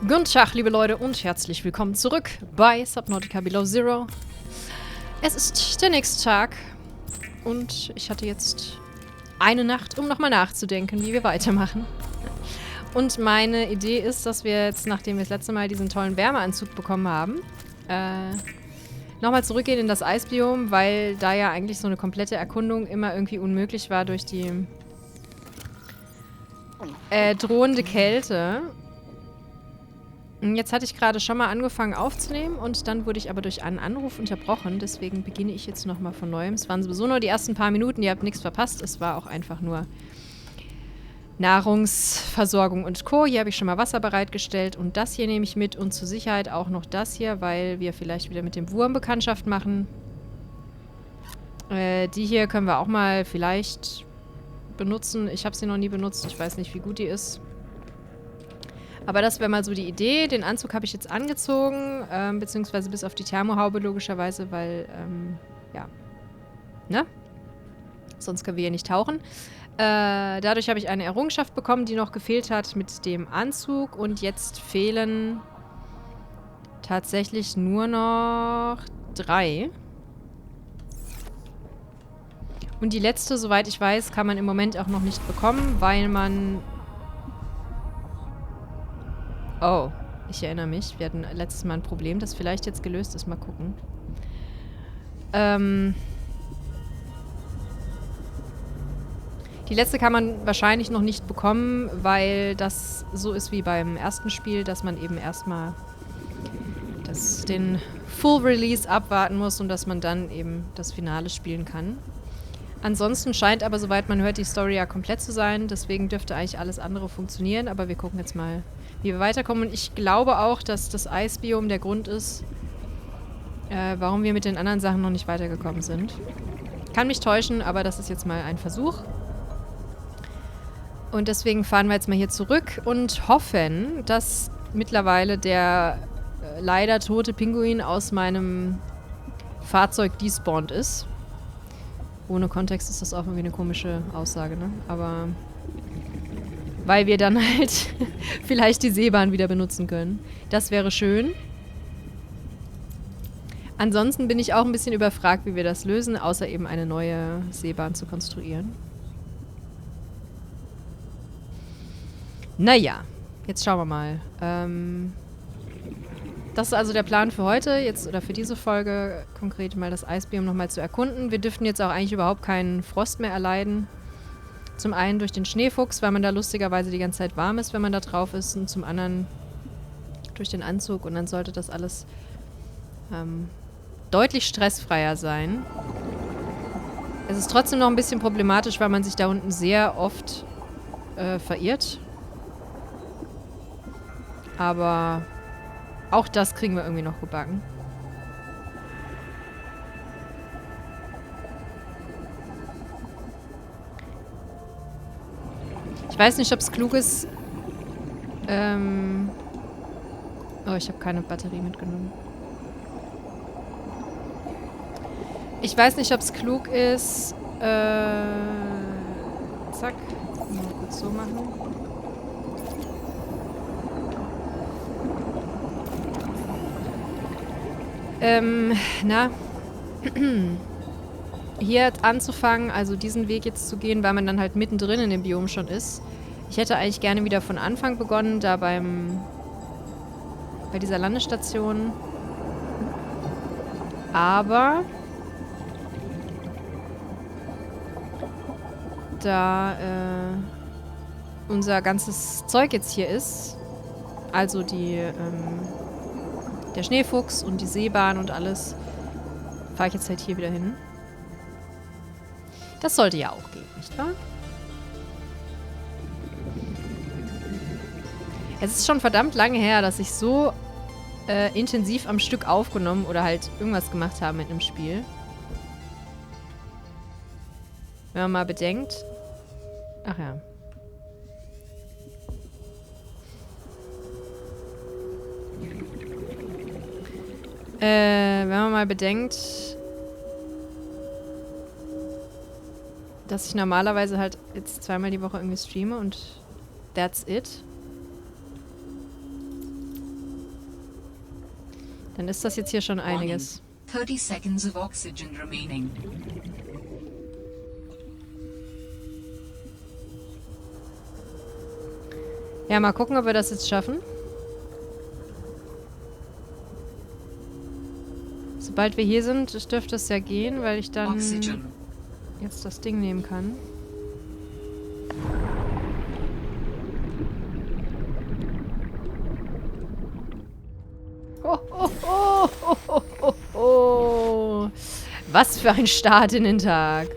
Guten Tag, liebe Leute, und herzlich willkommen zurück bei Subnautica Below Zero. Es ist der nächste Tag und ich hatte jetzt eine Nacht, um nochmal nachzudenken, wie wir weitermachen. Und meine Idee ist, dass wir jetzt, nachdem wir das letzte Mal diesen tollen Wärmeanzug bekommen haben, nochmal zurückgehen in das Eisbiom, weil da ja eigentlich so eine komplette Erkundung immer irgendwie unmöglich war durch die drohende Kälte. Jetzt hatte ich gerade schon mal angefangen aufzunehmen und dann wurde ich aber durch einen Anruf unterbrochen. Deswegen beginne ich jetzt nochmal von Neuem. Es waren sowieso nur die ersten paar Minuten, ihr habt nichts verpasst. Es war auch einfach nur Nahrungsversorgung und Co. Hier habe ich schon mal Wasser bereitgestellt und das hier nehme ich mit und zur Sicherheit auch noch das hier, weil wir vielleicht wieder mit dem Wurm Bekanntschaft machen. Die hier können wir auch mal vielleicht benutzen. Ich habe sie noch nie benutzt, ich weiß nicht, wie gut die ist. Aber das wäre mal so die Idee. Den Anzug habe ich jetzt angezogen, beziehungsweise bis auf die Thermohaube logischerweise, weil, ja, ne? Sonst können wir hier nicht tauchen. Dadurch habe ich eine Errungenschaft bekommen, die noch gefehlt hat mit dem Anzug. Und jetzt fehlen tatsächlich nur noch 3. Und die letzte, soweit ich weiß, kann man im Moment auch noch nicht bekommen, weil man... Oh, ich erinnere mich. Wir hatten letztes Mal ein Problem, das vielleicht jetzt gelöst ist. Mal gucken. Die letzte kann man wahrscheinlich noch nicht bekommen, weil das so ist wie beim ersten Spiel, dass man eben erstmal den Full Release abwarten muss und dass man dann eben das Finale spielen kann. Ansonsten scheint aber, soweit man hört, die Story ja komplett zu sein. Deswegen dürfte eigentlich alles andere funktionieren. Aber wir gucken jetzt mal, wie wir weiterkommen. Und ich glaube auch, dass das Eisbiom der Grund ist, warum wir mit den anderen Sachen noch nicht weitergekommen sind. Kann mich täuschen, aber das ist jetzt mal ein Versuch. Und deswegen fahren wir jetzt mal hier zurück und hoffen, dass mittlerweile der leider tote Pinguin aus meinem Fahrzeug despawned ist. Ohne Kontext ist das auch irgendwie eine komische Aussage, ne? Aber weil wir dann halt vielleicht die Seebahn wieder benutzen können. Das wäre schön. Ansonsten bin ich auch ein bisschen überfragt, wie wir das lösen, außer eben eine neue Seebahn zu konstruieren. Naja, jetzt schauen wir mal. Das ist also der Plan für heute, jetzt oder für diese Folge, konkret mal das Eisbiom nochmal zu erkunden. Wir dürften jetzt auch eigentlich überhaupt keinen Frost mehr erleiden. Zum einen durch den Schneefuchs, weil man da lustigerweise die ganze Zeit warm ist, wenn man da drauf ist. Und zum anderen durch den Anzug. Und dann sollte das alles deutlich stressfreier sein. Es ist trotzdem noch ein bisschen problematisch, weil man sich da unten sehr oft verirrt. Aber auch das kriegen wir irgendwie noch gebacken. Ich weiß nicht, ob es klug ist. Oh, ich habe keine Batterie mitgenommen. Ich weiß nicht, ob es klug ist. Zack. Mal kurz so machen. Hier anzufangen, also diesen Weg jetzt zu gehen, weil man dann halt mittendrin in dem Biom schon ist. Ich hätte eigentlich gerne wieder von Anfang begonnen, da bei dieser Landestation. Aber da unser ganzes Zeug jetzt hier ist, also der Schneefuchs und die Seebahn und alles, fahre ich jetzt halt hier wieder hin. Das sollte ja auch gehen, nicht wahr? Es ist schon verdammt lange her, dass ich so intensiv am Stück aufgenommen oder halt irgendwas gemacht habe mit einem Spiel. Wenn man mal bedenkt... Ach ja. Wenn man mal bedenkt, dass ich normalerweise halt jetzt zweimal die Woche irgendwie streame und that's it. Dann ist das jetzt hier schon einiges. 30 seconds of oxygen remaining. Ja, mal gucken, ob wir das jetzt schaffen. Sobald wir hier sind, dürfte es ja gehen, weil ich dann jetzt das Ding nehmen kann. Oh, oh, oh, oh, oh, oh, oh. Was für ein Start in den Tag.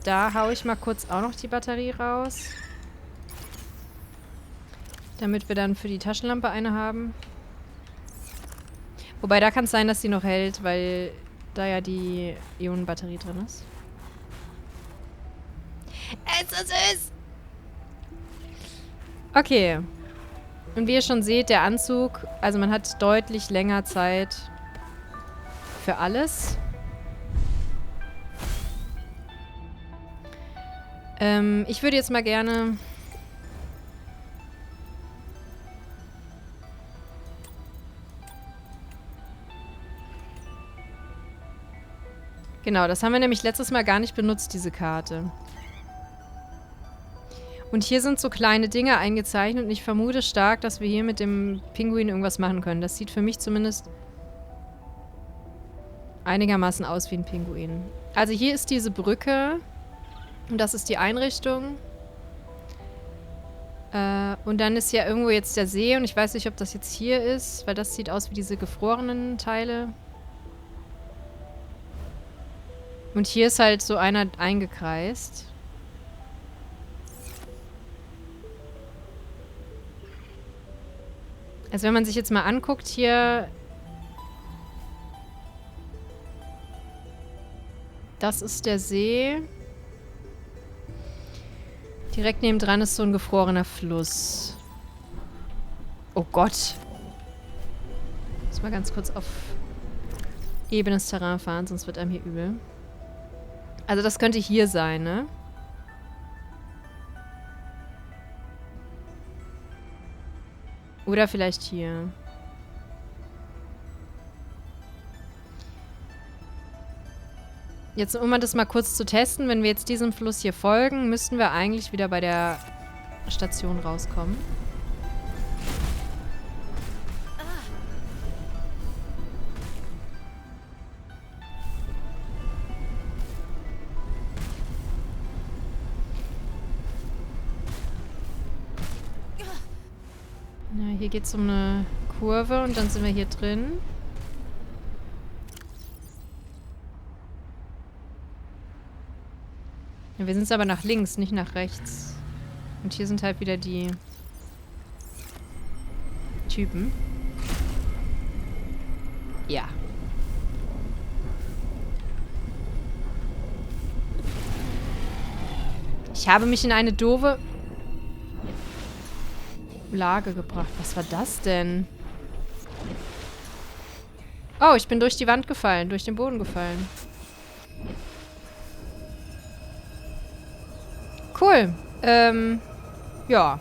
Da haue ich mal kurz auch noch die Batterie raus. Damit wir dann für die Taschenlampe eine haben. Wobei, da kann es sein, dass sie noch hält, weil da ja die Ionenbatterie drin ist. Es ist süß! Okay. Und wie ihr schon seht, der Anzug, also man hat deutlich länger Zeit für alles. Ich würde jetzt mal gerne... Genau, das haben wir nämlich letztes Mal gar nicht benutzt, diese Karte. Und hier sind so kleine Dinge eingezeichnet und ich vermute stark, dass wir hier mit dem Pinguin irgendwas machen können. Das sieht für mich zumindest einigermaßen aus wie ein Pinguin. Also hier ist diese Brücke und das ist die Einrichtung. Und dann ist ja irgendwo jetzt der See und ich weiß nicht, ob das jetzt hier ist, weil das sieht aus wie diese gefrorenen Teile. Und hier ist halt so einer eingekreist. Also wenn man sich jetzt mal anguckt hier... Das ist der See. Direkt nebendran ist so ein gefrorener Fluss. Oh Gott. Muss mal ganz kurz auf ebenes Terrain fahren, sonst wird einem hier übel. Also das könnte hier sein, ne? Oder vielleicht hier. Jetzt, um mal das mal kurz zu testen, wenn wir jetzt diesem Fluss hier folgen, müssten wir eigentlich wieder bei der Station rauskommen. Ja, hier geht es um eine Kurve und dann sind wir hier drin. Ja, wir sind jetzt aber nach links, nicht nach rechts. Und hier sind halt wieder die Typen. Ja. Ich habe mich in eine doofe Lage gebracht. Was war das denn? Oh, ich bin durch die Wand gefallen, durch den Boden gefallen. Cool. Ja.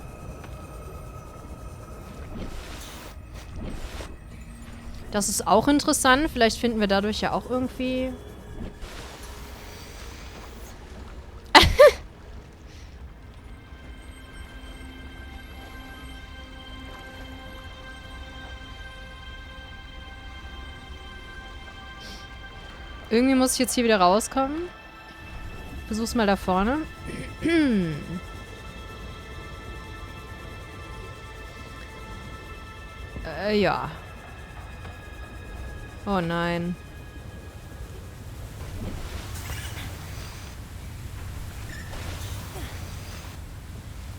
Das ist auch interessant. Vielleicht finden wir dadurch ja auch irgendwie... Irgendwie muss ich jetzt hier wieder rauskommen. Versuch's mal da vorne. Ja. Oh nein.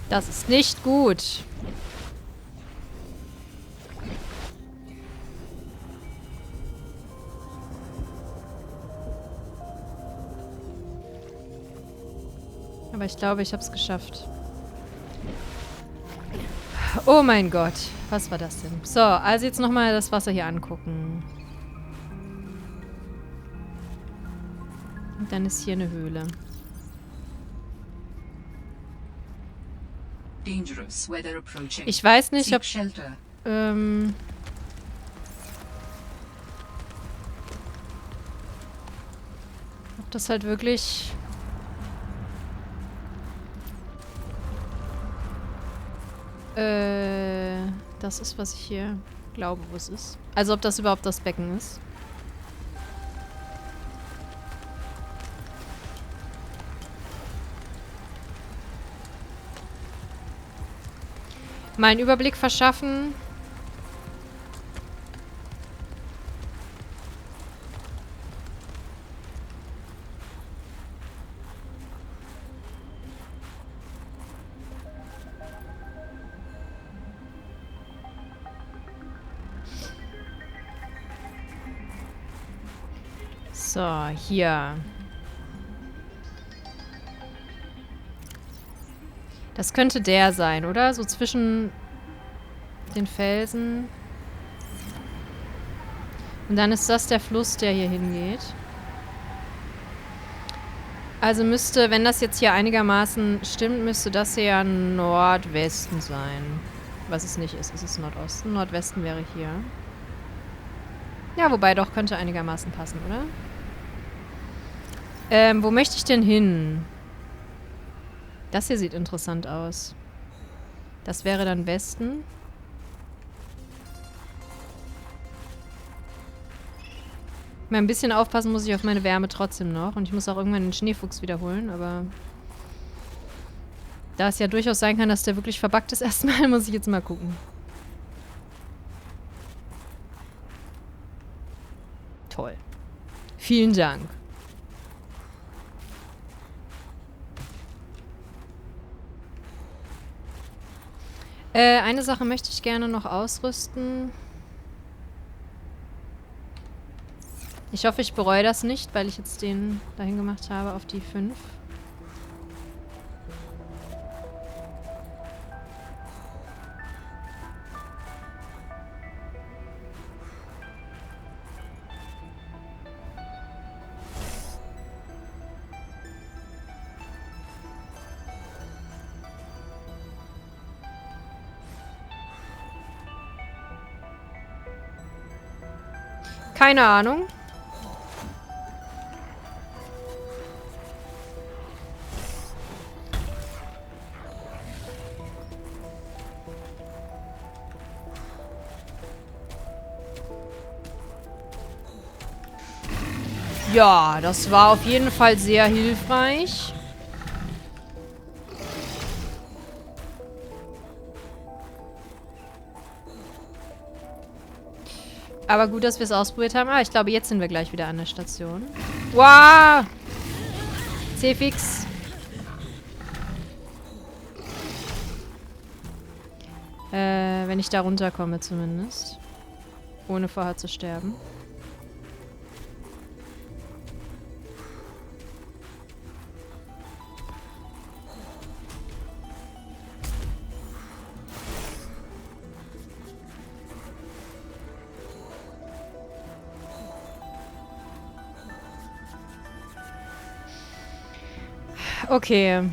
Das ist nicht gut. Aber ich glaube, ich habe es geschafft. Oh mein Gott. Was war das denn? So, also jetzt nochmal das Wasser hier angucken. Und dann ist hier eine Höhle. Dangerous weather approaching. Ich weiß nicht, Seek ob... shelter. Ob das halt wirklich... das ist, was ich hier glaube, wo es ist. Also ob das überhaupt das Becken ist. Mal einen Überblick verschaffen. So, hier. Das könnte der sein, oder? So zwischen den Felsen. Und dann ist das der Fluss, der hier hingeht. Also müsste, wenn das jetzt hier einigermaßen stimmt, müsste das hier ja Nordwesten sein. Was es nicht ist. Es ist Nordosten. Nordwesten wäre hier. Ja, wobei doch, könnte einigermaßen passen, oder? Wo möchte ich denn hin? Das hier sieht interessant aus. Das wäre dann Westen. Mal ein bisschen aufpassen muss ich auf meine Wärme trotzdem noch. Und ich muss auch irgendwann den Schneefuchs wiederholen, aber... Da es ja durchaus sein kann, dass der wirklich verbuggt ist erstmal, muss ich jetzt mal gucken. Toll. Vielen Dank. Eine Sache möchte ich gerne noch ausrüsten. Ich hoffe, ich bereue das nicht, weil ich jetzt den dahin gemacht habe auf die 5. Keine Ahnung. Ja, das war auf jeden Fall sehr hilfreich. Aber gut, dass wir es ausprobiert haben. Ah, ich glaube, jetzt sind wir gleich wieder an der Station. Wow! C-Fix. Wenn ich da runterkomme zumindest. Ohne vorher zu sterben. Okay.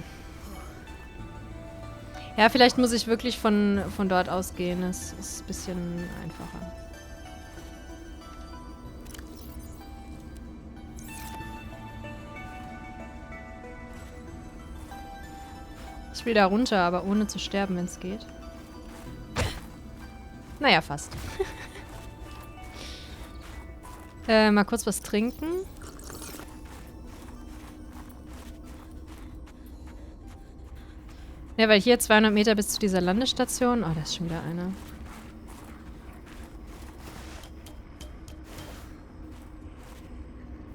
Ja, vielleicht muss ich wirklich von dort ausgehen. Das ist ein bisschen einfacher. Ich will da runter, aber ohne zu sterben, wenn es geht. Naja, fast. Mal kurz was trinken. Ja, weil hier 200 Meter bis zu dieser Landestation. Oh, da ist schon wieder einer.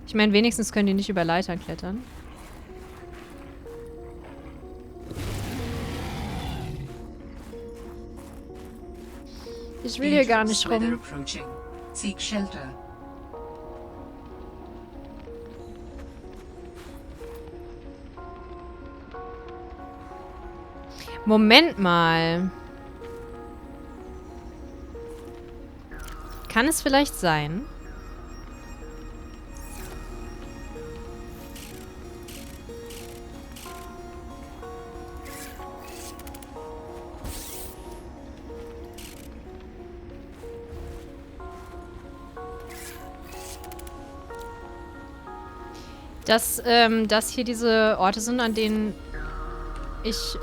Ich meine, wenigstens können die nicht über Leitern klettern. Ich will hier gar nicht rum. Seek shelter. Moment mal. Kann es vielleicht sein? dass hier diese Orte sind, an denen ich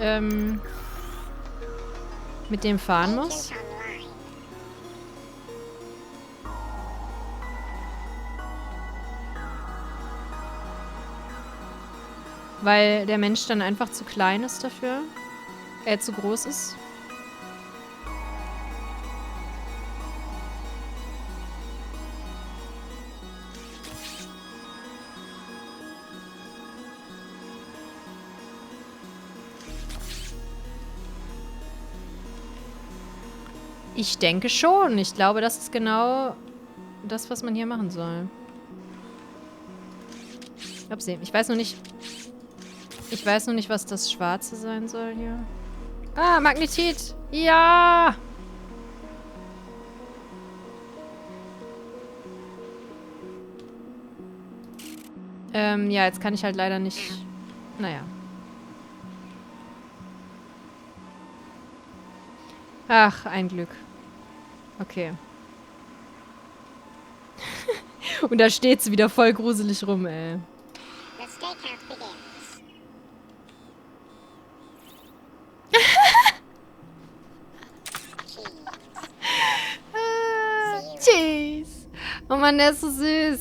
mit dem fahren muss. Weil der Mensch dann einfach zu klein ist dafür. Zu groß ist. Ich denke schon. Ich glaube, das ist genau das, was man hier machen soll. Upsi. Ich weiß noch nicht... Ich weiß noch nicht, was das Schwarze sein soll hier. Ah, Magnetit! Ja! Ja, jetzt kann ich halt leider nicht... Naja. Ach, ein Glück. Okay. Und da steht sie wieder voll gruselig rum, ey. Cheese. Oh Mann, der ist so süß.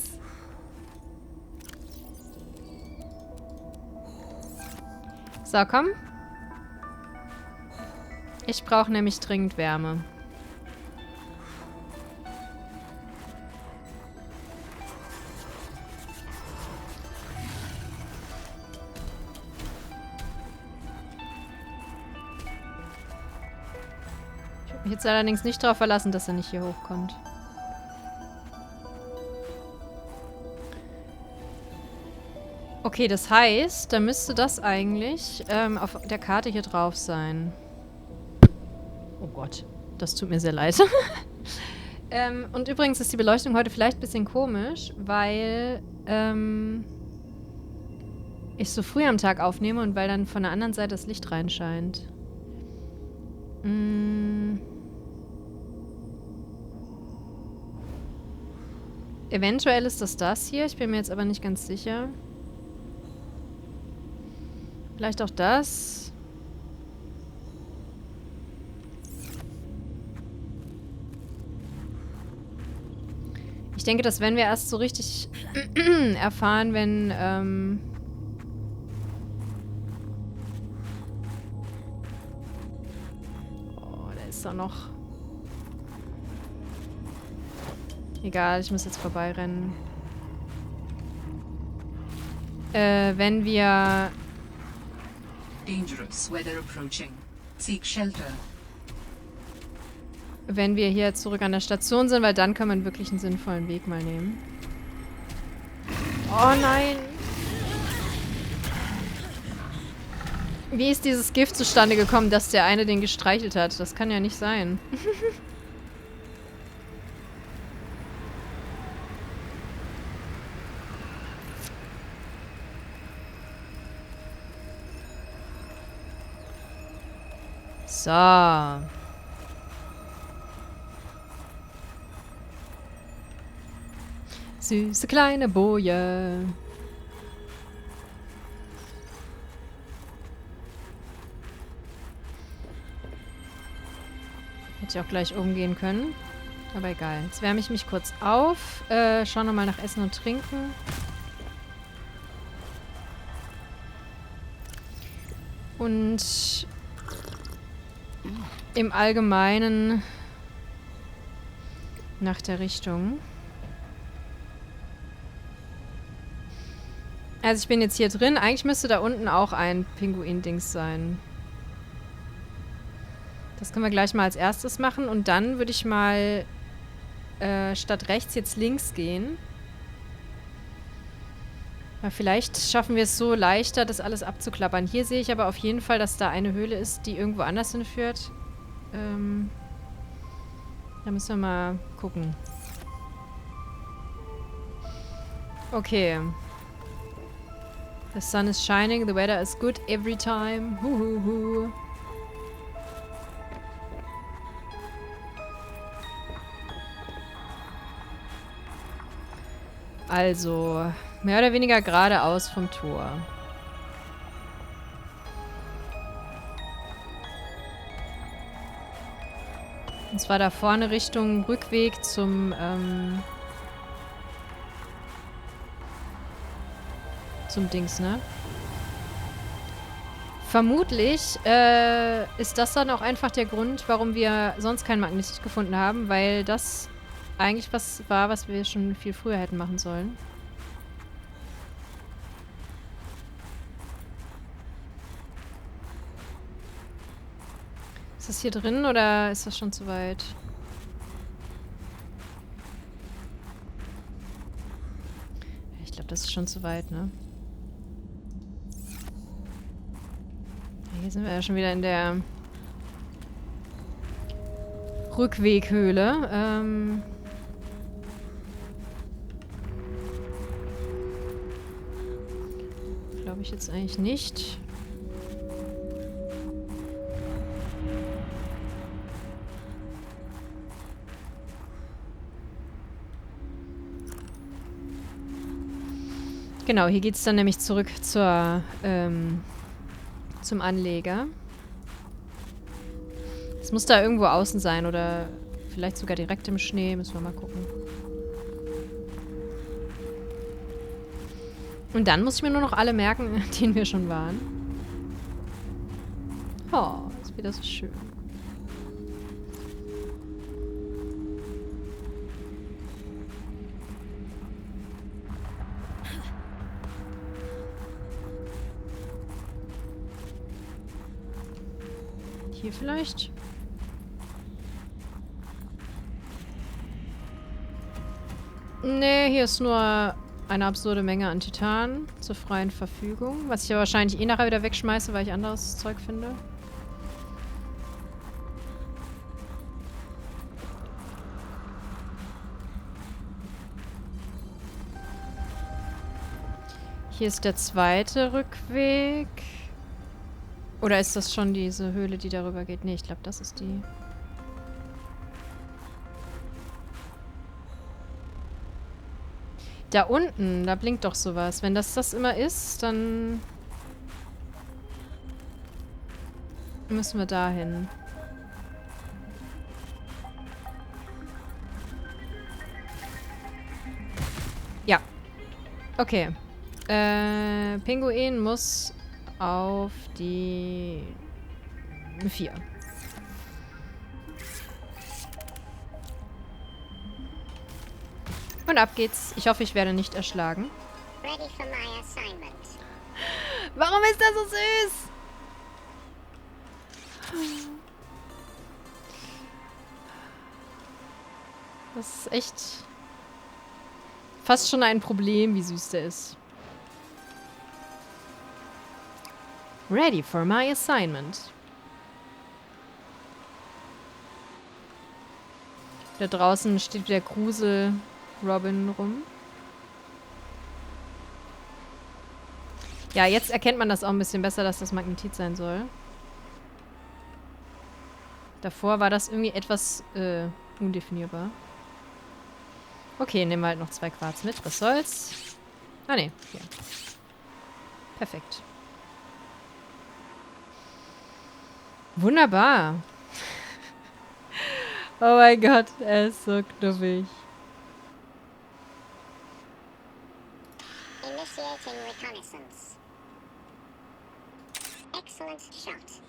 So, komm. Ich brauche nämlich dringend Wärme. Ich habe mich jetzt allerdings nicht darauf verlassen, dass er nicht hier hochkommt. Okay, das heißt, da müsste das eigentlich auf der Karte hier drauf sein. Oh Gott, das tut mir sehr leid. Und übrigens ist die Beleuchtung heute vielleicht ein bisschen komisch, weil ich so früh am Tag aufnehme und weil dann von der anderen Seite das Licht reinscheint. Eventuell ist das hier, ich bin mir jetzt aber nicht ganz sicher. Vielleicht auch das. Ich denke, das werden wir erst so richtig erfahren, wenn, oh, da ist doch noch... Egal, ich muss jetzt vorbeirennen. Wenn wir... Dangerous weather approaching. Seek shelter. Wenn wir hier zurück an der Station sind, weil dann kann man wirklich einen sinnvollen Weg mal nehmen. Oh nein! Wie ist dieses Gift zustande gekommen, dass der eine den gestreichelt hat? Das kann ja nicht sein. So. Süße kleine Boje. Hätte ich auch gleich umgehen können. Aber egal. Jetzt wärme ich mich kurz auf. Schau nochmal nach Essen und Trinken. Und im Allgemeinen nach der Richtung. Also ich bin jetzt hier drin. Eigentlich müsste da unten auch ein Pinguin-Dings sein. Das können wir gleich mal als erstes machen. Und dann würde ich mal statt rechts jetzt links gehen. Weil vielleicht schaffen wir es so leichter, das alles abzuklappern. Hier sehe ich aber auf jeden Fall, dass da eine Höhle ist, die irgendwo anders hinführt. Da müssen wir mal gucken. Okay. The sun is shining, the weather is good every time. Huhuhu. Also, mehr oder weniger geradeaus vom Tor. Und zwar da vorne Richtung Rückweg zum Dings, ne? Vermutlich ist das dann auch einfach der Grund, warum wir sonst kein Magnetit gefunden haben, weil das eigentlich was war, was wir schon viel früher hätten machen sollen. Ist das hier drin oder ist das schon zu weit? Ich glaube, das ist schon zu weit, ne? Hier sind wir ja schon wieder in der Rückweghöhle. Glaube ich jetzt eigentlich nicht. Genau, hier geht es dann nämlich zurück zum Anleger. Es muss da irgendwo außen sein oder vielleicht sogar direkt im Schnee. Müssen wir mal gucken. Und dann muss ich mir nur noch alle merken, in denen wir schon waren. Oh, ist wieder so schön. Hier vielleicht? Nee, hier ist nur eine absurde Menge an Titan zur freien Verfügung. Was ich ja wahrscheinlich eh nachher wieder wegschmeiße, weil ich anderes Zeug finde. Hier ist der zweite Rückweg. Oder ist das schon diese Höhle, die darüber geht? Nee, ich glaube, das ist die. Da unten, da blinkt doch sowas. Wenn das immer ist, dann müssen wir dahin. Ja. Okay. Pinguin muss auf die 4. Und ab geht's. Ich hoffe, ich werde nicht erschlagen. Ready for my assignment. Warum ist der so süß? Das ist echt fast schon ein Problem, wie süß der ist. Ready for my assignment. Da draußen steht wieder Grusel Robin rum. Ja, jetzt erkennt man das auch ein bisschen besser, dass das Magnetit sein soll. Davor war das irgendwie etwas undefinierbar. Okay, nehmen wir halt noch 2 Quarz mit. Was soll's? Ah, ne. Hier. Perfekt. Wunderbar. Oh mein Gott, er ist so knuffig. Initiating reconnaissance. Excellent shot.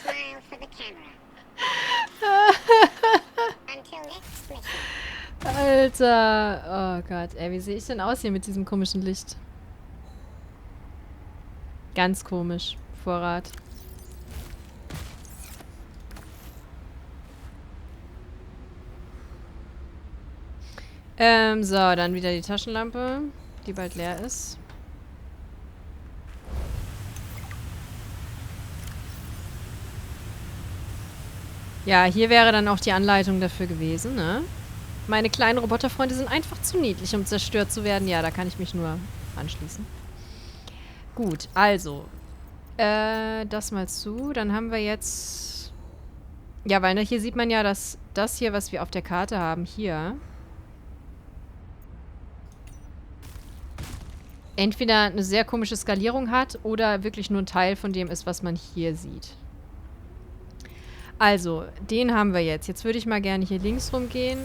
Smile for the camera. Until next mission. Alter. Oh Gott, ey, wie sehe ich denn aus hier mit diesem komischen Licht? Ganz komisch. Vorrat. So, dann wieder die Taschenlampe, die bald leer ist. Ja, hier wäre dann auch die Anleitung dafür gewesen, ne? Meine kleinen Roboterfreunde sind einfach zu niedlich, um zerstört zu werden. Ja, da kann ich mich nur anschließen. Gut, also. Das mal zu. Dann haben wir jetzt... Ja, weil ne, hier sieht man ja, dass das hier, was wir auf der Karte haben, hier... entweder eine sehr komische Skalierung hat oder wirklich nur ein Teil von dem ist, was man hier sieht. Also, den haben wir jetzt. Jetzt würde ich mal gerne hier links rumgehen.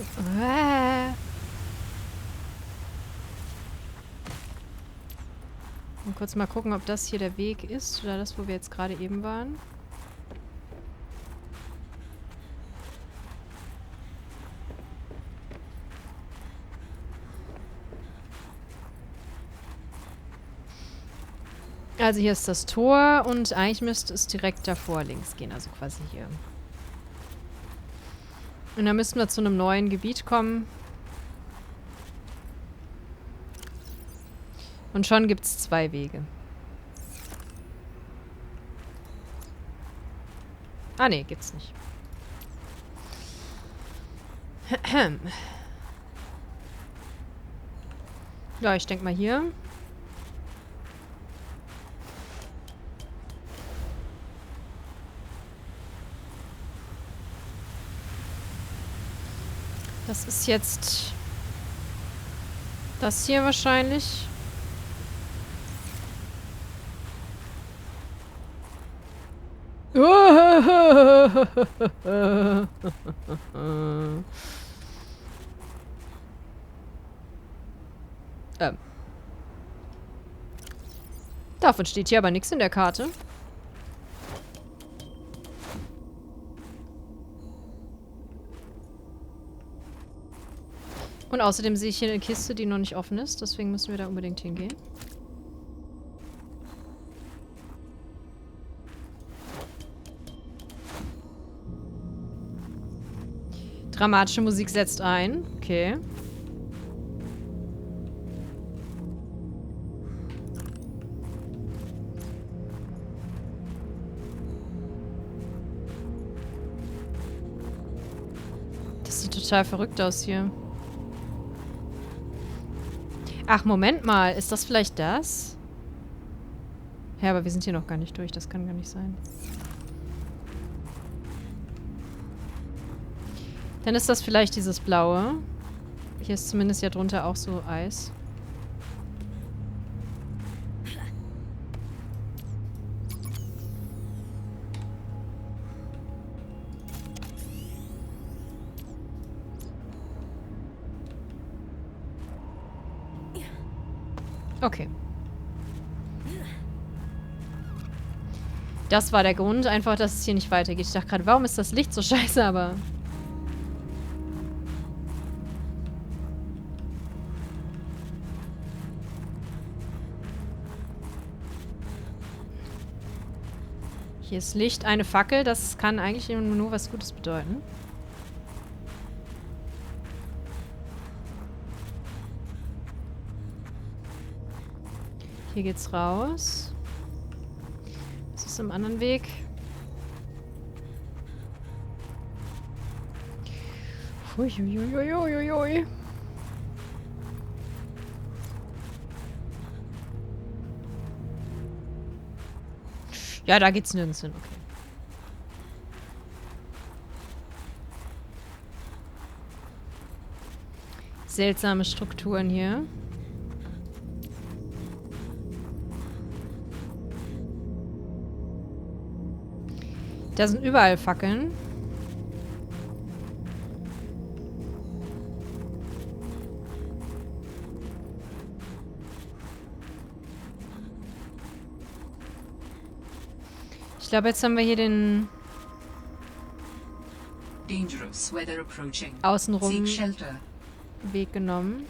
Und kurz mal gucken, ob das hier der Weg ist oder das, wo wir jetzt gerade eben waren. Also hier ist das Tor und eigentlich müsste es direkt davor links gehen, also quasi hier. Und dann müssten wir zu einem neuen Gebiet kommen. Und schon gibt es 2 Wege. Ah, nee, gibt's nicht. Ja, ich denke mal hier. Das ist jetzt das hier wahrscheinlich. Davon steht hier aber nichts in der Karte. Und außerdem sehe ich hier eine Kiste, die noch nicht offen ist. Deswegen müssen wir da unbedingt hingehen. Dramatische Musik setzt ein. Okay. Das sieht total verrückt aus hier. Ach, Moment mal. Ist das vielleicht das? Ja, aber wir sind hier noch gar nicht durch. Das kann gar nicht sein. Dann ist das vielleicht dieses Blaue. Hier ist zumindest ja drunter auch so Eis. Okay. Das war der Grund, einfach, dass es hier nicht weitergeht. Ich dachte gerade, warum ist das Licht so scheiße, aber... Hier ist Licht, eine Fackel. Das kann eigentlich nur was Gutes bedeuten. Hier geht's raus. Was ist im anderen Weg? Huiuiuiuiui. Ja, da geht's nirgends hin, okay. Seltsame Strukturen hier. Da sind überall Fackeln. Ich glaube, jetzt haben wir hier den Dangerous weather approaching. außenrum Seek shelter. Weg genommen.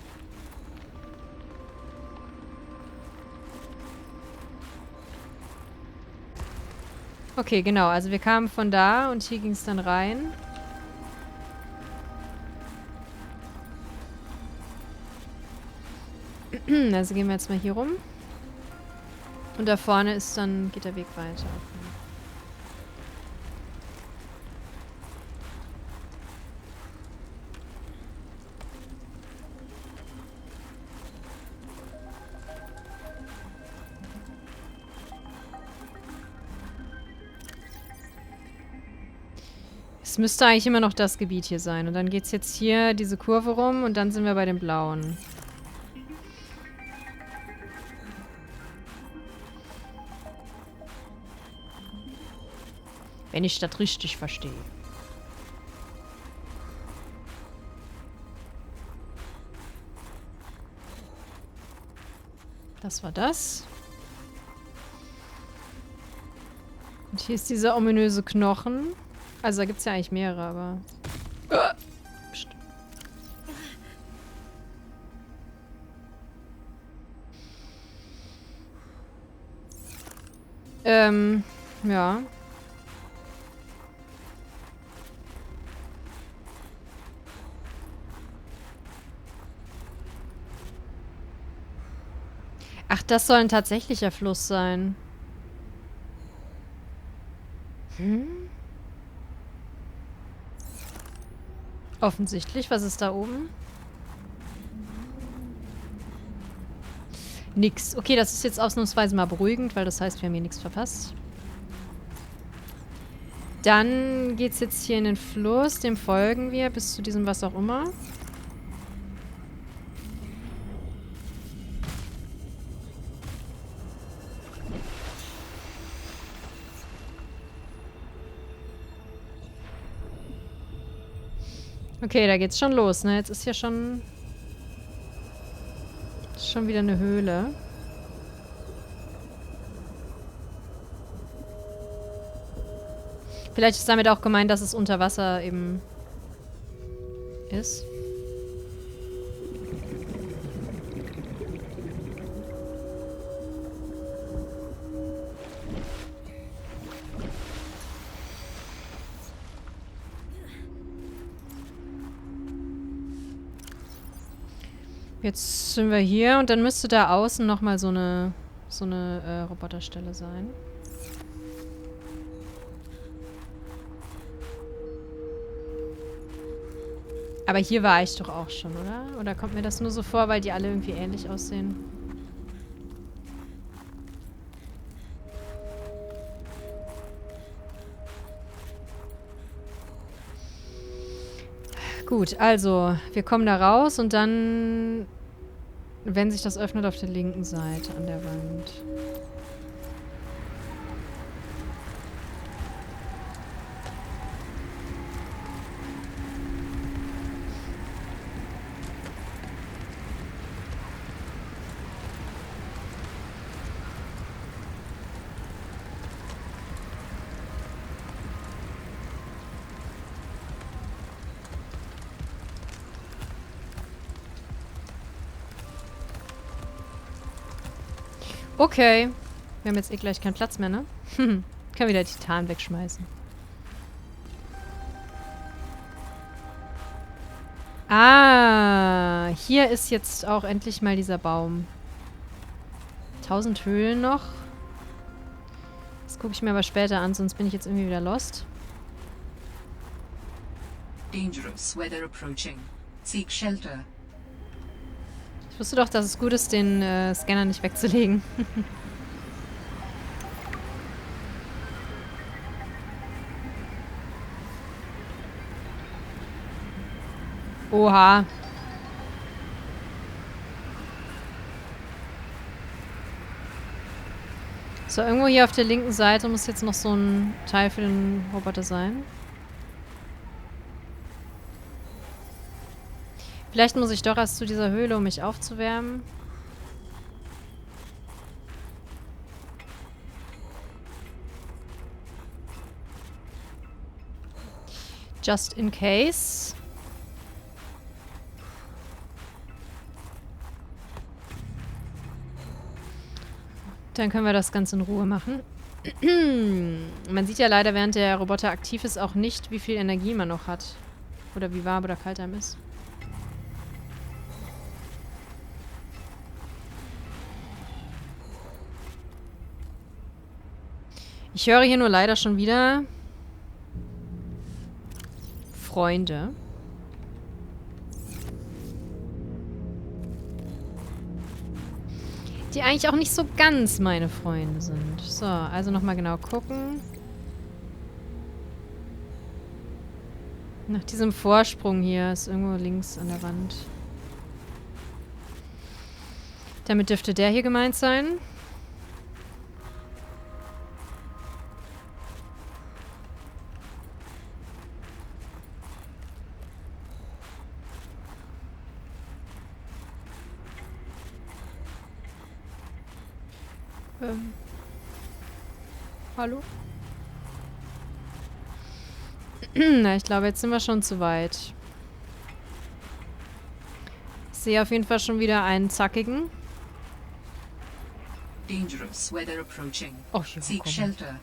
Okay, genau. Also wir kamen von da und hier ging es dann rein. Also gehen wir jetzt mal hier rum. Und da vorne ist dann, geht der Weg weiter. Es müsste eigentlich immer noch das Gebiet hier sein. Und dann geht es jetzt hier diese Kurve rum und dann sind wir bei den Blauen. Wenn ich das richtig verstehe. Das war das. Und hier ist dieser ominöse Knochen. Also da gibt es ja eigentlich mehrere, aber... Psst. Ja. Ach, das soll ein tatsächlicher Fluss sein. Offensichtlich. Was ist da oben? Nix. Okay, das ist jetzt ausnahmsweise mal beruhigend, weil das heißt, wir haben hier nichts verpasst. Dann geht's jetzt hier in den Fluss. Dem folgen wir bis zu diesem was auch immer. Okay, da geht's schon los, ne? Jetzt ist hier schon wieder eine Höhle. Vielleicht ist damit auch gemeint, dass es unter Wasser eben ist. Jetzt sind wir hier und dann müsste da außen nochmal so eine Roboterstelle sein. Aber hier war ich doch auch schon, oder? Oder kommt mir das nur so vor, weil die alle irgendwie ähnlich aussehen? Gut, also, wir kommen da raus und dann, wenn sich das öffnet, auf der linken Seite an der Wand. Okay. Wir haben jetzt eh gleich keinen Platz mehr, ne? Können wieder Titan wegschmeißen. Ah, hier ist jetzt auch endlich mal dieser Baum. 1000 Höhlen noch. Das gucke ich mir aber später an, sonst bin ich jetzt irgendwie wieder lost. Dangerous weather approaching. Seek shelter. Ich wusste doch, dass es gut ist, den Scanner nicht wegzulegen. Oha. So, irgendwo hier auf der linken Seite muss jetzt noch so ein Teil für den Roboter sein. Vielleicht muss ich doch erst zu dieser Höhle, um mich aufzuwärmen. Just in case. Dann können wir das Ganze in Ruhe machen. Man sieht ja leider, während der Roboter aktiv ist, auch nicht, wie viel Energie man noch hat. Oder wie warm oder kalt einem ist. Ich höre hier nur leider schon wieder Freunde. Die eigentlich auch nicht so ganz meine Freunde sind. So, also nochmal genau gucken. Nach diesem Vorsprung hier ist irgendwo links an der Wand. Damit dürfte der hier gemeint sein. Hallo? Na, ich glaube, jetzt sind wir schon zu weit. Ich sehe auf jeden Fall schon wieder einen zackigen. Dangerous weather approaching. Oh, hier, Seek komm. shelter.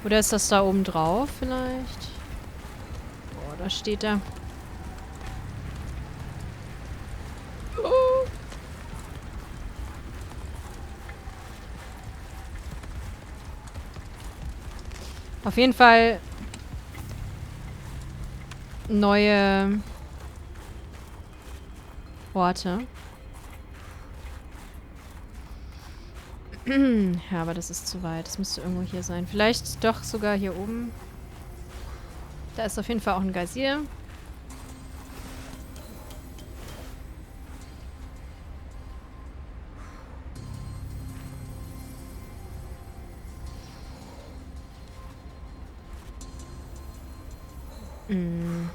Oder ist das da oben drauf vielleicht? Boah, da steht er. Oh. Auf jeden Fall neue Orte. Ja, aber das ist zu weit. Das müsste irgendwo hier sein. Vielleicht doch sogar hier oben. Da ist auf jeden Fall auch ein Geysir. Mm.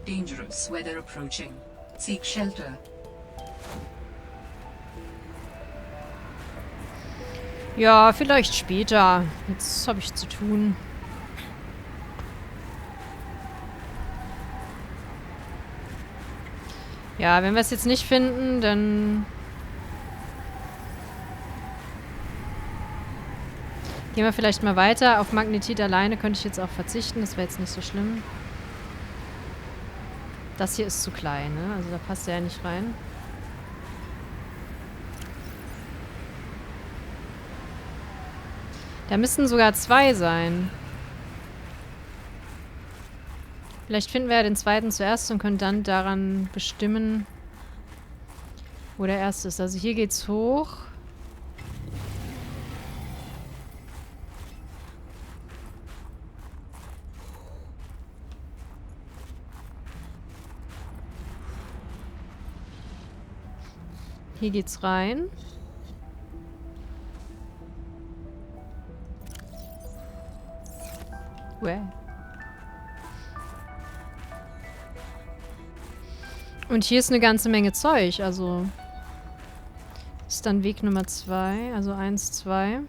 Dangerous weather approaching. Seek shelter. Ja, vielleicht später. Jetzt habe ich zu tun. Ja, wenn wir es jetzt nicht finden, dann gehen wir vielleicht mal weiter. Auf Magnetit alleine könnte ich jetzt auch verzichten. Das wäre jetzt nicht so schlimm. Das hier ist zu klein, ne? Also da passt der ja nicht rein. Da müssten sogar 2 sein. Vielleicht finden wir ja den zweiten zuerst und können dann daran bestimmen, wo der erste ist. Also hier geht's hoch. Hier geht's rein. Und hier ist eine ganze Menge Zeug, also ist dann Weg Nummer 2, also 1, 2.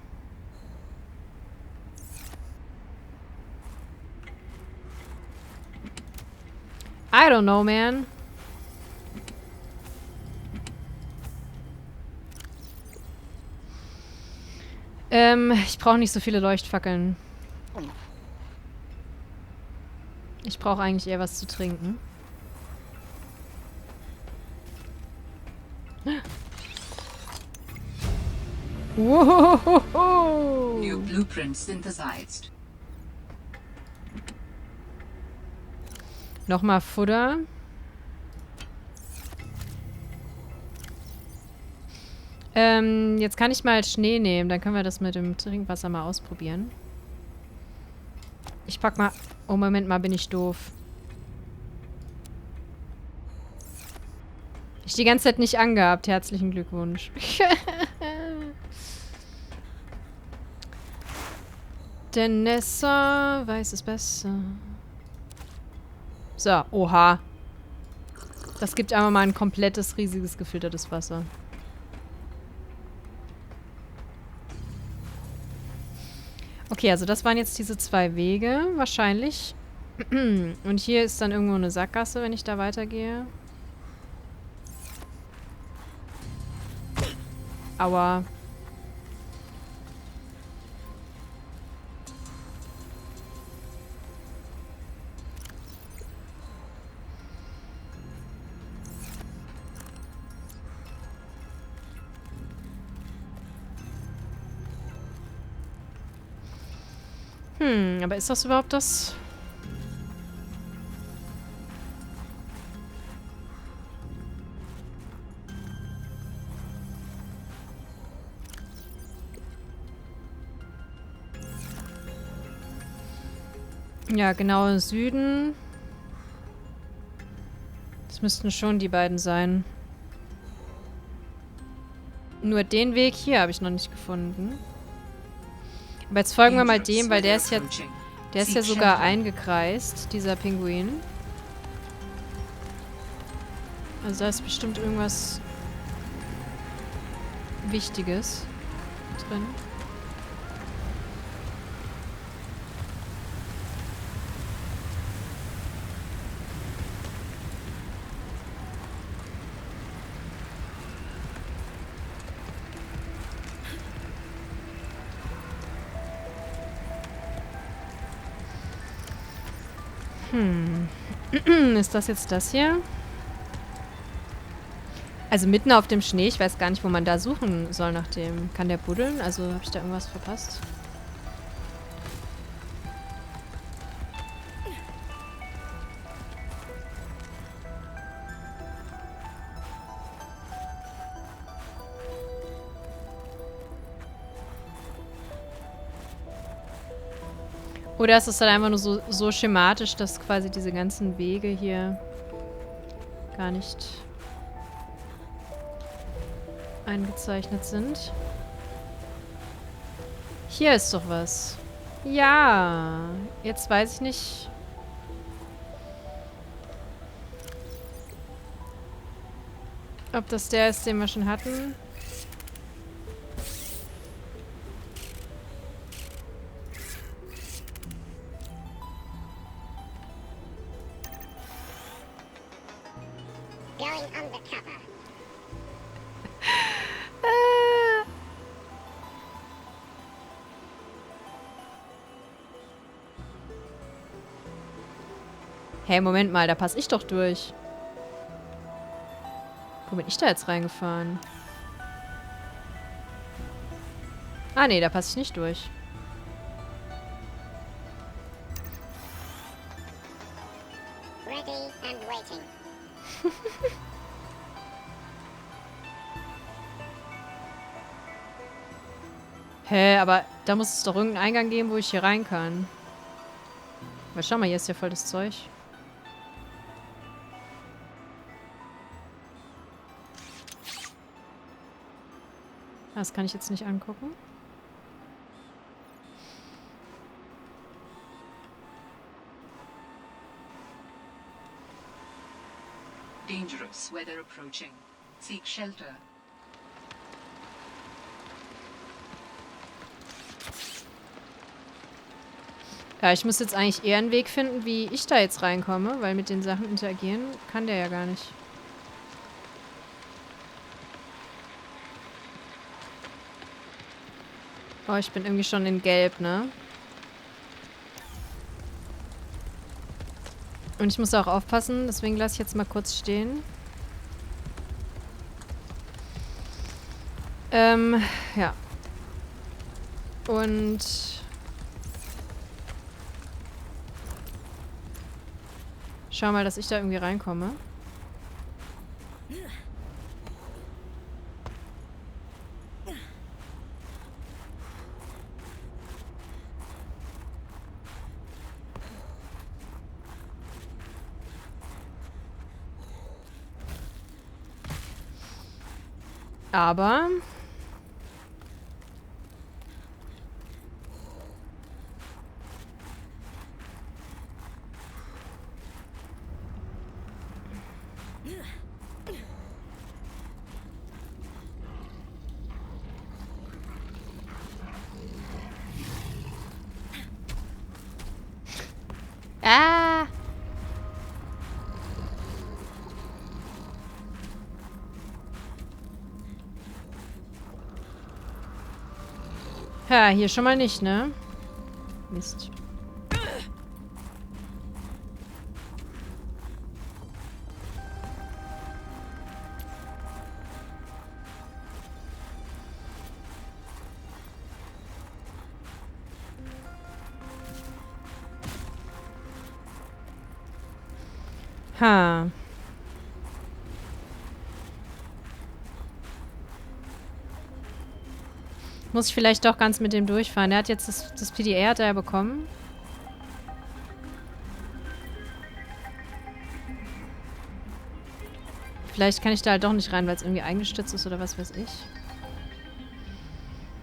I don't know, man. Ich brauche nicht so viele Leuchtfackeln. Ich brauche eigentlich eher was zu trinken. Wow. New blueprint synthesized. Nochmal Futter. Jetzt kann ich mal Schnee nehmen. Dann können wir das mit dem Trinkwasser mal ausprobieren. Ich pack mal... Oh, Moment mal, bin ich doof. Ich die ganze Zeit nicht angehabt. Herzlichen Glückwunsch. Denessa weiß es besser. So, oha. Das gibt einmal mal ein komplettes, riesiges, gefiltertes Wasser. Okay, also das waren jetzt diese 2 Wege, wahrscheinlich. Und hier ist dann irgendwo eine Sackgasse, wenn ich da weitergehe. Aua. Aber ist das überhaupt das? Ja, genau im Süden. Das müssten schon die beiden sein. Nur den Weg hier habe ich noch nicht gefunden. Aber jetzt folgen wir mal dem, weil der ist ja sogar eingekreist, dieser Pinguin. Also da ist bestimmt irgendwas Wichtiges drin. Ist das jetzt das hier? Also mitten auf dem Schnee. Ich weiß gar nicht, wo man da suchen soll nach dem. Kann der buddeln? Also habe ich da irgendwas verpasst? Oder ist es dann einfach nur so schematisch, dass quasi diese ganzen Wege hier gar nicht eingezeichnet sind? Hier ist doch was. Ja, jetzt weiß ich nicht. Ob das der ist, den wir schon hatten. Going undercover. Hey, Moment mal, da passe ich doch durch. Wo bin ich da jetzt reingefahren? Ah, nee, da passe ich nicht durch. Ready and waiting. Hä, aber da muss es doch irgendeinen Eingang geben, wo ich hier rein kann. Weil schau mal, hier ist ja voll das Zeug. Das kann ich jetzt nicht angucken. Dangerous weather approaching. Seek shelter. Ja, ich muss jetzt eigentlich eher einen Weg finden, wie ich da jetzt reinkomme, weil mit den Sachen interagieren kann der ja gar nicht. Oh, ich bin irgendwie schon in Gelb, ne? Und ich muss auch aufpassen, deswegen lasse ich jetzt mal kurz stehen. Ja. Und schau mal, dass ich da irgendwie reinkomme. Aber Ja, hier schon mal nicht, ne? Mist. Ha. Muss ich vielleicht doch ganz mit dem durchfahren. Er hat jetzt das PDA hat er ja bekommen. Vielleicht kann ich da halt doch nicht rein, weil es irgendwie eingestützt ist oder was weiß ich.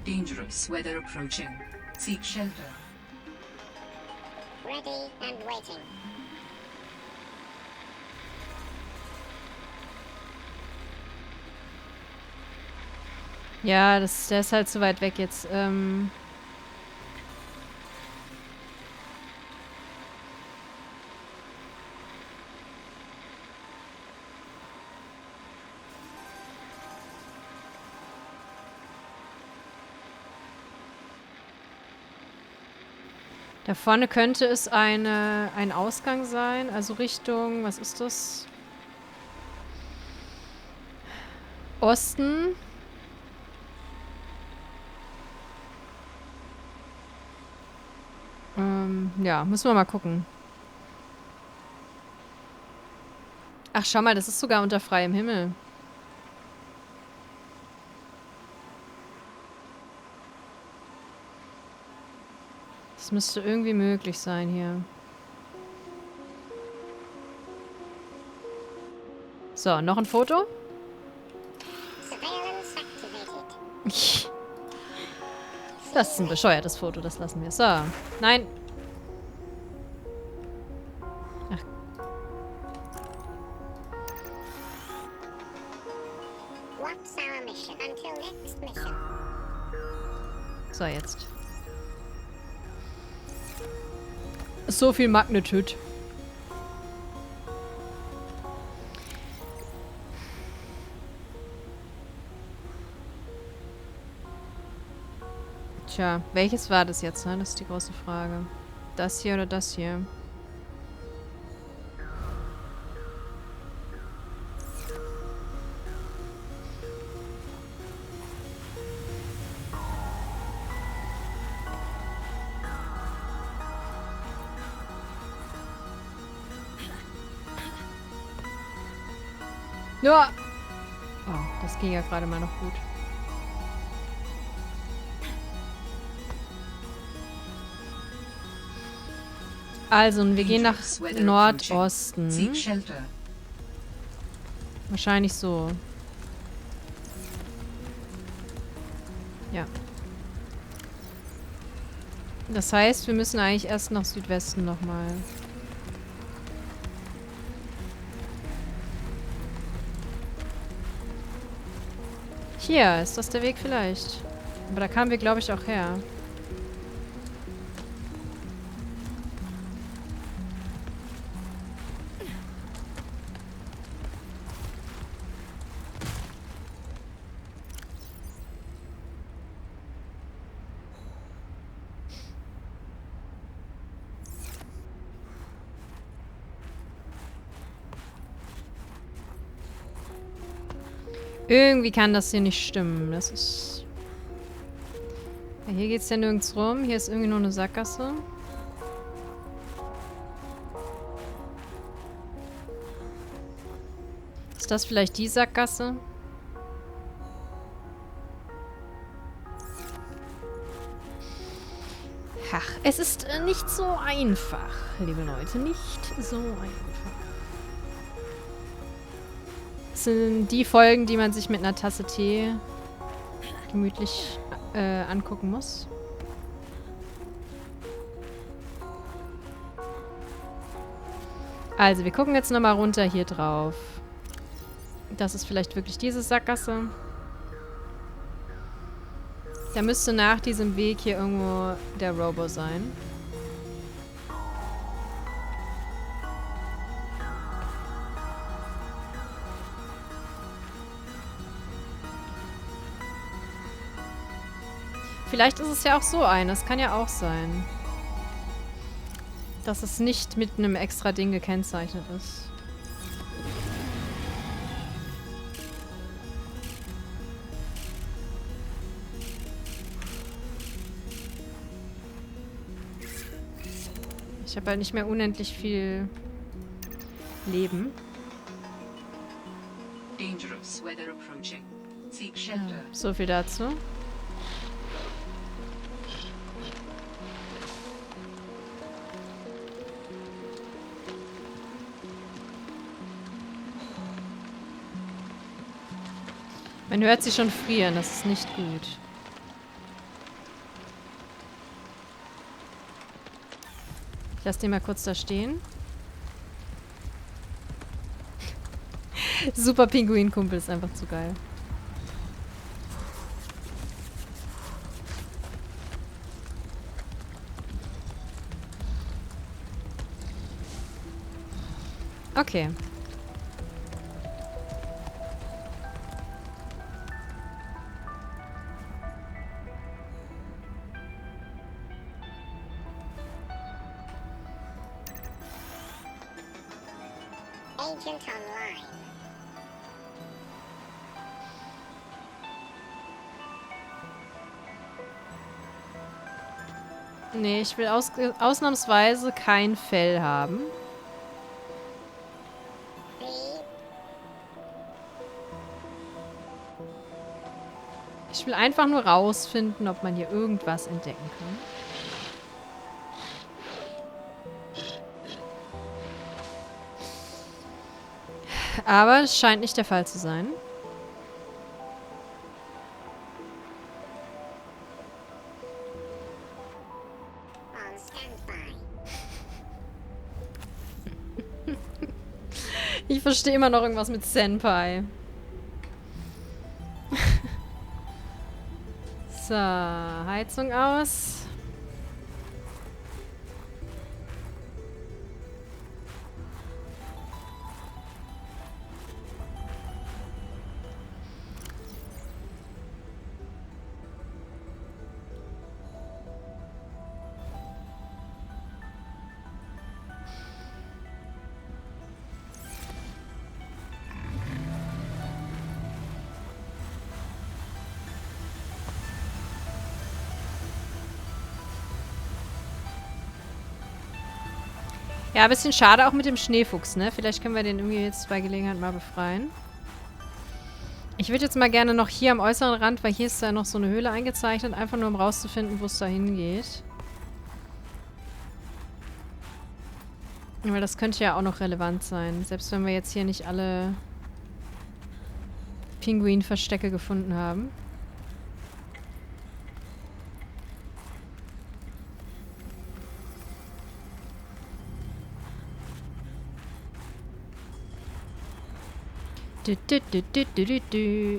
Dangerous weather approaching. Seek shelter. Ready and waiting. Ja, der ist halt zu weit weg jetzt. Da vorne könnte es ein Ausgang sein, also Richtung, was ist das? Osten. Ja, müssen wir mal gucken. Ach, schau mal, das ist sogar unter freiem Himmel. Das müsste irgendwie möglich sein hier. So, noch ein Foto? Surveillance activated. Das ist ein bescheuertes Foto, das lassen wir. So, nein. Ach. What's our mission? Until next mission. So, jetzt. So viel Magnitude. Tja, welches war das jetzt, ne? Das ist die große Frage. Das hier oder das hier? Ja! Oh, das ging ja gerade mal noch gut. Also, wir gehen nach Dangerous weather approaching. Nordosten. Seek shelter. Wahrscheinlich so. Ja. Das heißt, wir müssen eigentlich erst nach Südwesten nochmal. Hier, ist das der Weg vielleicht? Aber da kamen wir, glaube ich, auch her. Irgendwie kann das hier nicht stimmen. Das ist... Ja, hier geht's ja nirgends rum. Hier ist irgendwie nur eine Sackgasse. Ist das vielleicht die Sackgasse? Ach, es ist nicht so einfach, liebe Leute. Nicht so einfach. Das sind die Folgen, die man sich mit einer Tasse Tee gemütlich angucken muss. Also, wir gucken jetzt nochmal runter hier drauf. Das ist vielleicht wirklich diese Sackgasse. Da müsste nach diesem Weg hier irgendwo der Robo sein. Vielleicht ist es ja auch so das kann ja auch sein. Dass es nicht mit einem extra Ding gekennzeichnet ist. Ich habe halt nicht mehr unendlich viel Leben. Dangerous weather approaching. Seek shelter. So viel dazu. Man hört sie schon frieren, das ist nicht gut. Ich lasse den mal kurz da stehen. Super Pinguinkumpel ist einfach zu geil. Okay. Agent online. Nee, ich will ausnahmsweise kein Fell haben. Read. Ich will einfach nur rausfinden, ob man hier irgendwas entdecken kann. Aber es scheint nicht der Fall zu sein. On standby. Ich verstehe immer noch irgendwas mit Senpai. So, Heizung aus. Ja, ein bisschen schade auch mit dem Schneefuchs, ne? Vielleicht können wir den irgendwie jetzt bei Gelegenheit mal befreien. Ich würde jetzt mal gerne noch hier am äußeren Rand, weil hier ist ja noch so eine Höhle eingezeichnet, einfach nur um rauszufinden, wo es da hingeht. Weil das könnte ja auch noch relevant sein. Selbst wenn wir jetzt hier nicht alle Pinguin-Verstecke gefunden haben.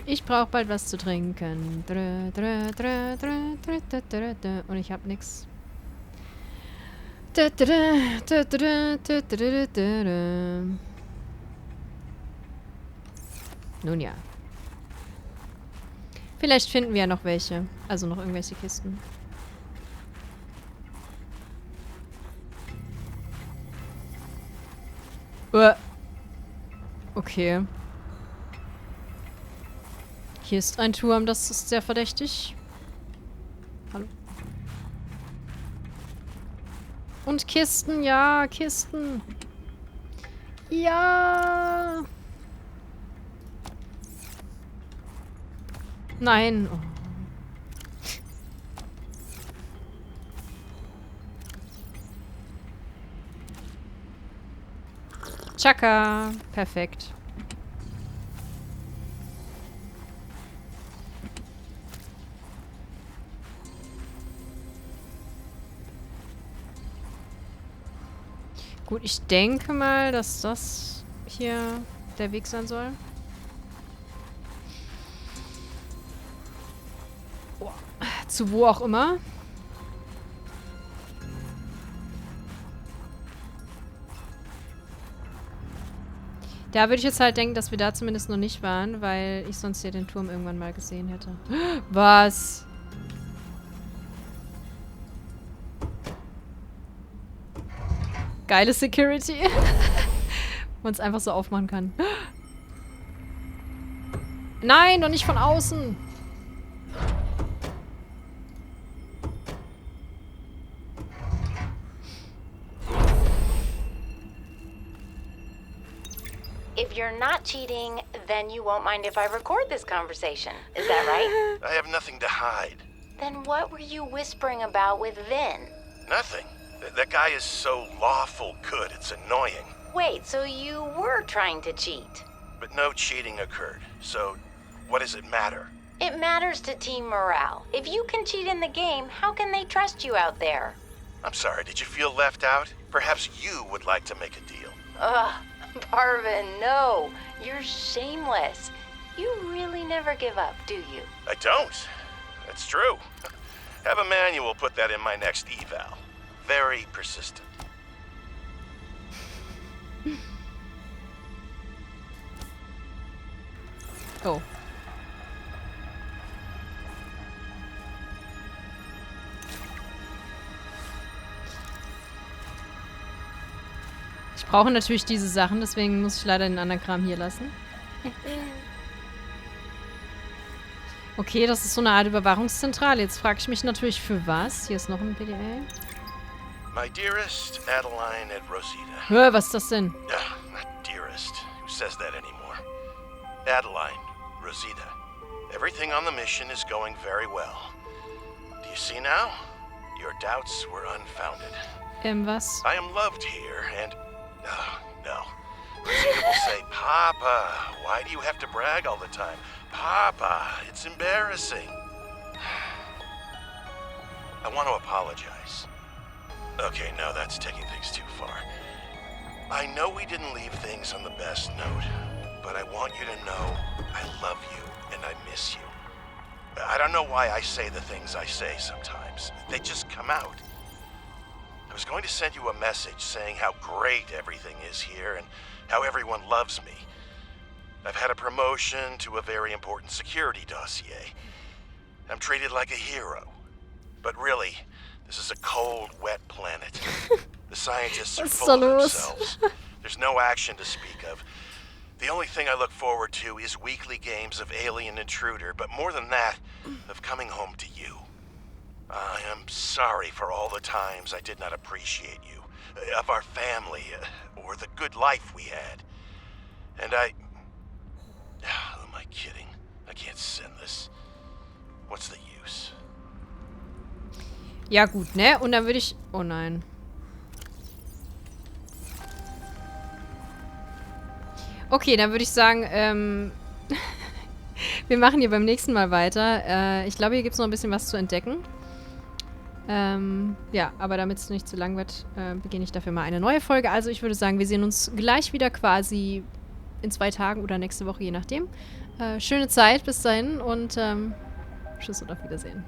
Ich brauche bald was zu trinken. Und ich habe nix. Nun ja. Vielleicht finden wir ja noch welche. Also noch irgendwelche Kisten. Okay. Hier ist ein Turm, das ist sehr verdächtig. Hallo. Und Kisten, ja, Kisten. Ja. Nein. Oh. Chaka. Perfekt. Gut, ich denke mal, dass das hier der Weg sein soll. Oh, zu wo auch immer. Da würde ich jetzt halt denken, dass wir da zumindest noch nicht waren, weil ich sonst ja den Turm irgendwann mal gesehen hätte. Was? Geile Security. Man es einfach so aufmachen kann. Nein, doch nicht von außen. If you're not cheating, then you won't mind if I record this conversation. Is that right? I have nothing to hide. Then what were you whispering about with Vin? Nothing. That guy is so lawful good, it's annoying. Wait, so you were trying to cheat? But no cheating occurred, so what does it matter? It matters to team morale. If you can cheat in the game, how can they trust you out there? I'm sorry, did you feel left out? Perhaps you would like to make a deal. Ugh, Parvin, no. You're shameless. You really never give up, do you? I don't. That's true. Have a manual put that in my next eval. Very persistent. Oh. Ich brauche natürlich diese Sachen, deswegen muss ich leider den anderen Kram hier lassen. Okay, das ist so eine Art Überwachungszentrale. Jetzt frage ich mich natürlich für was. Hier ist noch ein PDA. My dearest Adeline and Rosita. Hör, was ist das denn? Not dearest. Who says that anymore? Adeline, Rosita. Everything on the mission is going very well. Do you see now? Your doubts were unfounded. Was? I am loved here, and... no. Rosita will say, Papa, why do you have to brag all the time? Papa, it's embarrassing. I want to apologize. Okay, no, that's taking things too far. I know we didn't leave things on the best note, but I want you to know I love you and I miss you. I don't know why I say the things I say sometimes. They just come out. I was going to send you a message saying how great everything is here and how everyone loves me. I've had a promotion to a very important security dossier. I'm treated like a hero. But really, this is a cold, wet planet. The scientists are full of themselves. There's no action to speak of. The only thing I look forward to is weekly games of Alien Intruder, but more than that, of coming home to you. I am sorry for all the times I did not appreciate you, of our family, or the good life we had. And who am I kidding? I can't send this. What's the use? Ja gut, ne? Und dann würde ich... Oh nein. Okay, dann würde ich sagen, wir machen hier beim nächsten Mal weiter. Ich glaube, hier gibt es noch ein bisschen was zu entdecken. Ja, aber damit es nicht zu lang wird, beginne ich dafür mal eine neue Folge. Also ich würde sagen, wir sehen uns gleich wieder quasi in 2 Tagen oder nächste Woche, je nachdem. Schöne Zeit bis dahin und tschüss und auf Wiedersehen.